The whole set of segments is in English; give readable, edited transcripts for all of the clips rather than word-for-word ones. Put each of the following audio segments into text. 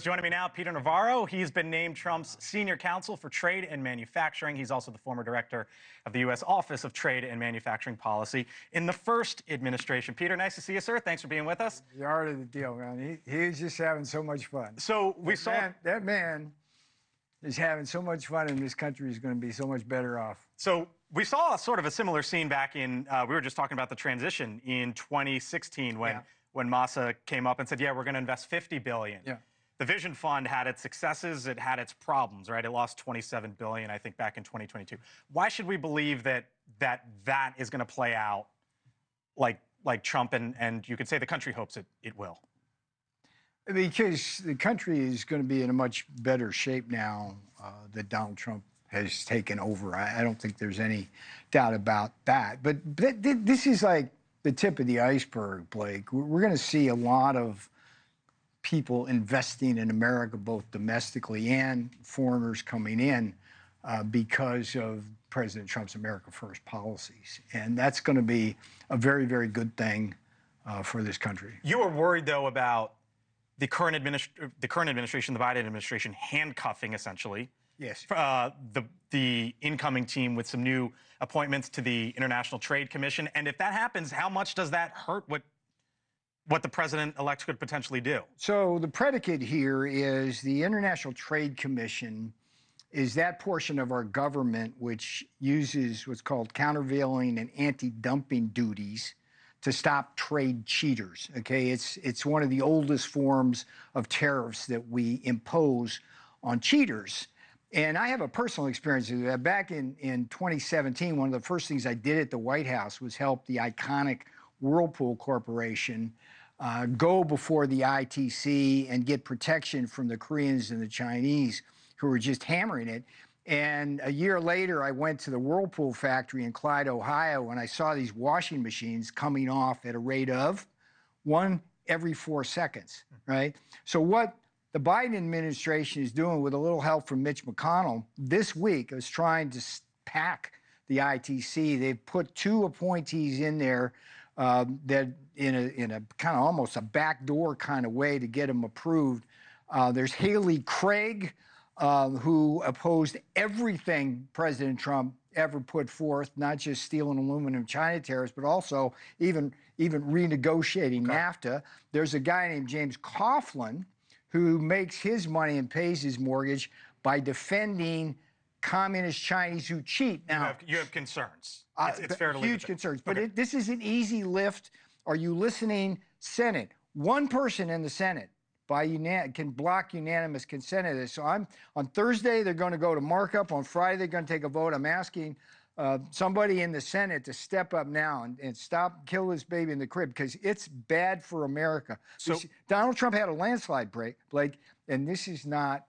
Joining me now, Peter Navarro. He's been named Trump's senior counsel for trade and manufacturing. He's also the former director of the U.S. Office of Trade and Manufacturing Policy in the first administration. Peter, nice to see you, sir. Thanks for being with us. The art of the deal, man. He's just having so much fun. So that man is having so much fun, and this country is going to be so much better off. So we saw sort of a similar scene back in, we were just talking about the transition in 2016 when Massa came up and said, yeah, we're going to invest $50 billion. Yeah. The Vision Fund had its successes, it had its problems, right? It lost $27 billion, I think, back in 2022. Why should we believe that is going to play out like Trump and you could say the country hopes it will? Because the country is going to be in a much better shape now that Donald Trump has taken over. I don't think there's any doubt about that. But this is like the tip of the iceberg, Blake. We're going to see a lot of people investing in America, both domestically and foreigners coming in because of President Trump's America First policies. And that's going to be a very, very good thing for this country. You were worried, though, about the current administration, the Biden administration, handcuffing, essentially, yes, the incoming team with some new appointments to the International Trade Commission. And if that happens, how much does that hurt what the president-elect could potentially do? So the predicate here is the International Trade Commission is that portion of our government which uses what's called countervailing and anti-dumping duties to stop trade cheaters, okay? It's one of the oldest forms of tariffs that we impose on cheaters. And I have a personal experience with that. Back in 2017, one of the first things I did at the White House was help the iconic Whirlpool Corporation go before the ITC and get protection from the Koreans and the Chinese who were just hammering it. And a year later, I went to the Whirlpool factory in Clyde, Ohio, and I saw these washing machines coming off at a rate of 1 every 4 seconds, right? So what the Biden administration is doing with a little help from Mitch McConnell this week is trying to pack the ITC. They've put 2 appointees in there that in a kind of almost a backdoor kind of way to get them approved. There's Haley Craig, who opposed everything President Trump ever put forth, not just steel and aluminum China tariffs, but also even renegotiating NAFTA. There's a guy named James Coughlin who makes his money and pays his mortgage by defending communist Chinese who cheat. Now, you have concerns. It's fair to leave huge concerns. But this is an easy lift. Are you listening? Senate. One person in the Senate can block unanimous consent of this. So on Thursday, they're going to go to markup. On Friday, they're going to take a vote. I'm asking somebody in the Senate to step up now and stop, kill this baby in the crib, because it's bad for America. So Donald Trump had a landslide, Blake, and this is not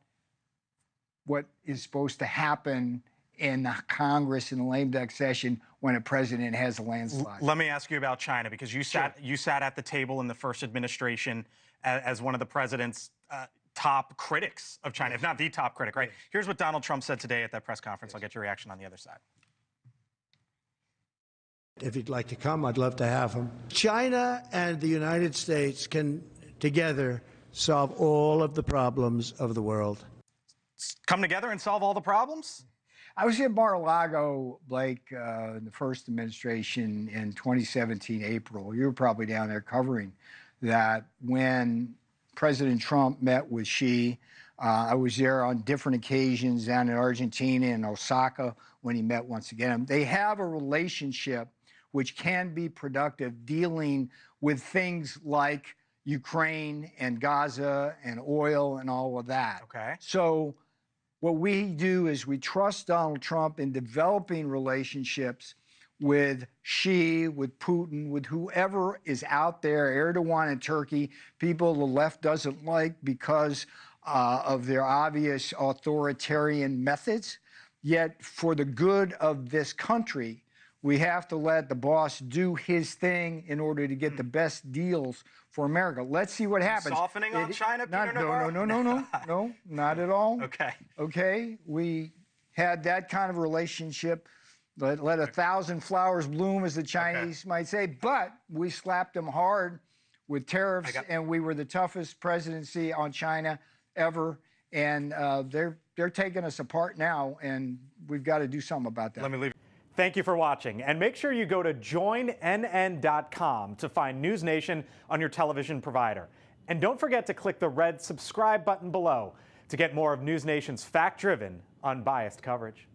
what is supposed to happen in the Congress in the lame duck session when a president has a landslide. Let me ask you about China, because you sat at the table in the first administration as one of the president's top critics of China, if not the top critic, right? Here's what Donald Trump said today at that press conference. I'll get your reaction on the other side. If he'd like to come, I'd love to have him. China and the United States can together solve all of the problems of the world. Come together and solve all the problems? I was at Mar-a-Lago, Blake, in the first administration in 2017, April. You were probably down there covering that when President Trump met with Xi. I was there on different occasions down in Argentina and Osaka when he met once again. They have a relationship which can be productive dealing with things like Ukraine and Gaza and oil and all of that. Okay. So what we do is we trust Donald Trump in developing relationships with Xi, with Putin, with whoever is out there, Erdogan in Turkey, people the left doesn't like because of their obvious authoritarian methods. Yet for the good of this country, we have to let the boss do his thing in order to get the best deals for America. Let's see what happens. Softening on China, Peter Navarro? No, not at all. Okay. Okay, we had that kind of relationship. Let 1,000 flowers bloom, as the Chinese might say, but we slapped them hard with tariffs, and we were the toughest presidency on China ever, and they're taking us apart now, and we've got to do something about that. Let me leave. Thank you for watching, and make sure you go to joinnn.com to find NewsNation on your television provider. And don't forget to click the red subscribe button below to get more of NewsNation's fact-driven, unbiased coverage.